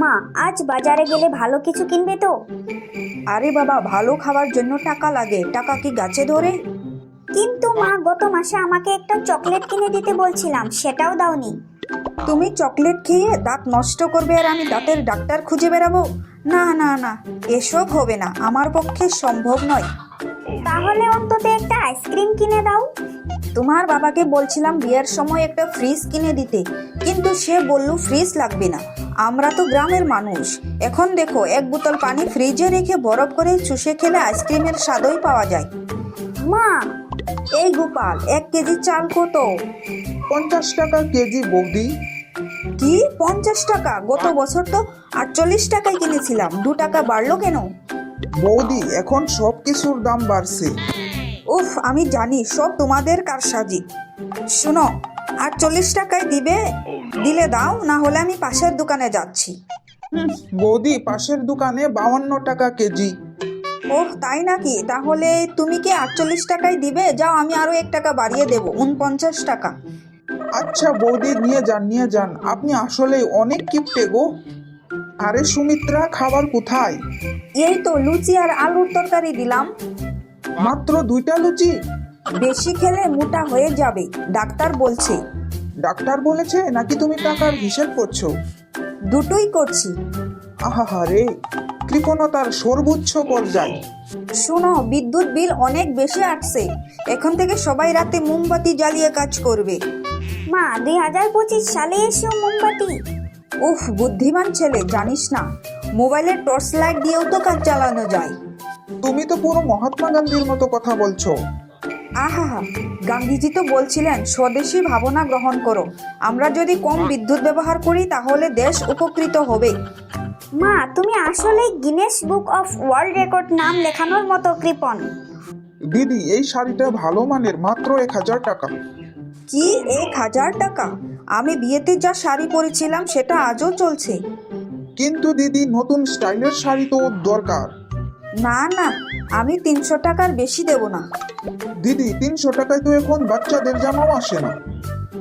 মা, আজ বাজারে গেলে ভালো কিছু কিনবে তো? আরে বাবা, ভালো খাওয়ার জন্য টাকা লাগে, টাকা কি গাছে ধরে? কিন্তু মা, গত মাসে আমাকে একটা চকলেট কিনে দিতে বলছিলাম, সেটাও দাওনি। তুমি চকলেট খেয়ে দাঁত নষ্ট করবে আর আমি দাঁতের ডাক্তার খুঁজে বেড়াবো? না না না, এসব হবে না, আমার পক্ষে সম্ভব নয়। তাহলে অন্তত একটা আইসক্রিম কিনে দাও। তোমার বাবাকে বলছিলাম বিয়ের সময় একটা ফ্রিজ কিনে দিতে, কিন্তু সে বলল ফ্রিজ লাগবে না, আমরা তো গ্রামের মানুষ। এখন দেখো, এক বোতল পানি ফ্রিজে রেখে বরফ করে চুষে খেলে আইসক্রিমের স্বাদই পাওয়া যায়। মা, এই গোপাল, 1 কেজি চাল কত? 50 টাকা কেজি বৌদি। কি 50 টাকা? গত বছর তো 48 টাকায় কিনেছিলাম, 2 টাকা বাড়লো কেন? বৌদি, এখন সব কিছুর দাম বাড়ছে। উফ, আমি জানি সব তোমাদের কারসাজি। শোনো, 48 টাকায় দিবে? দিলে দাও, না হলে আমি পাশের দোকানে যাচ্ছি। বৌদি, পাশের দোকানে 52 টাকা কেজি। ওহ, তাই নাকি? তাহলে তুমি কি 48 টাকায় দিবে? যাও, আমি আরো 1 টাকা বাড়িয়ে দেবো, 49 টাকা। আচ্ছা বৌদি, নিয়ে যান নিয়ে যান, আপনি আসলেই অনেক কিপটে গো। আরে সুমিত্রা, খাবার কোথায়? এই তো লুচি আর আলুর তরকারি দিলাম। মাত্র 2টা লুচি? বেশি খেলে মোটা হয়ে যাবে, ডাক্তার বলছে। ডাক্তার বলেছে নাকি তুমি টাকার হিসেব করছো? দুটোই করছি। আহা রে, কৃপণতার সর্বোচ্চ পর্যায়। শোনো, বিদ্যুৎ বিল অনেক বেশি আসছে, এখন থেকে সবাই রাতে মোমবাতি জ্বালিয়ে কাজ করবে। মা, 2025 সালে এসেও মোমবাতি? উফ, বুদ্ধিমান ছেলে, জানিস না মোবাইলের টর্চ লাইট দিয়েও তো কাজ চালানো যায়। তুমি তো পুরো মহাত্মা গান্ধীর মতো কথা বলছো। আহা, গান্ধীজি তো বলছিলেন স্বদেশী ভাবনা গ্রহণ করো। আমরা যদি কম বিদ্যুৎ ব্যবহার করি তাহলে দেশ উপকৃত হবে। মা, তুমি আসলে Guinness book of world record নাম লেখানোর মতো কৃপণ। দিদি, এই শাড়িটা ভালো মানের, মাত্র 1000 টাকা। কি 1000 টাকা? আমি বিয়েতে যা শাড়ি পরেছিলাম সেটা আজও চলছে। কিন্তু দিদি, নতুন স্টাইলের শাড়ি তো দরকার। না না, আমি 300 টাকার বেশি দেব না। দিদি, 300 টাকায় তো এখন বাচ্চাদের জামাও আসে না।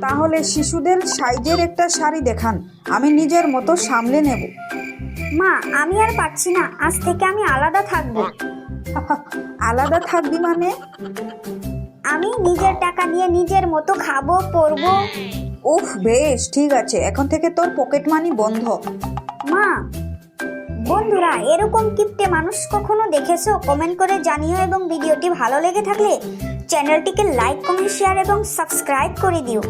তাহলে শিশুদের সাইজের একটা শাড়ি দেখান, আমি নিজের মতো সামলে নেব। মা, আমি আর পারছি না, আজ থেকে আমি আলাদা থাকবো। আলাদা থাকবি মানে? আমি নিজের টাকা নিয়ে নিজের মতো খাবো, পরবো। উফ, বেশ, ঠিক আছে, এখন থেকে তোর পকেট মানি বন্ধ। মা, বন্ধুরা, এরকম কিপ্টে মানুষ কখনো দেখেছো? কমেন্ট করে জানিও, এবং ভিডিওটি ভালো লেগে থাকলে চ্যানেলটিকে লাইক, কমেন্ট, শেয়ার এবং সাবস্ক্রাইব করে দিও।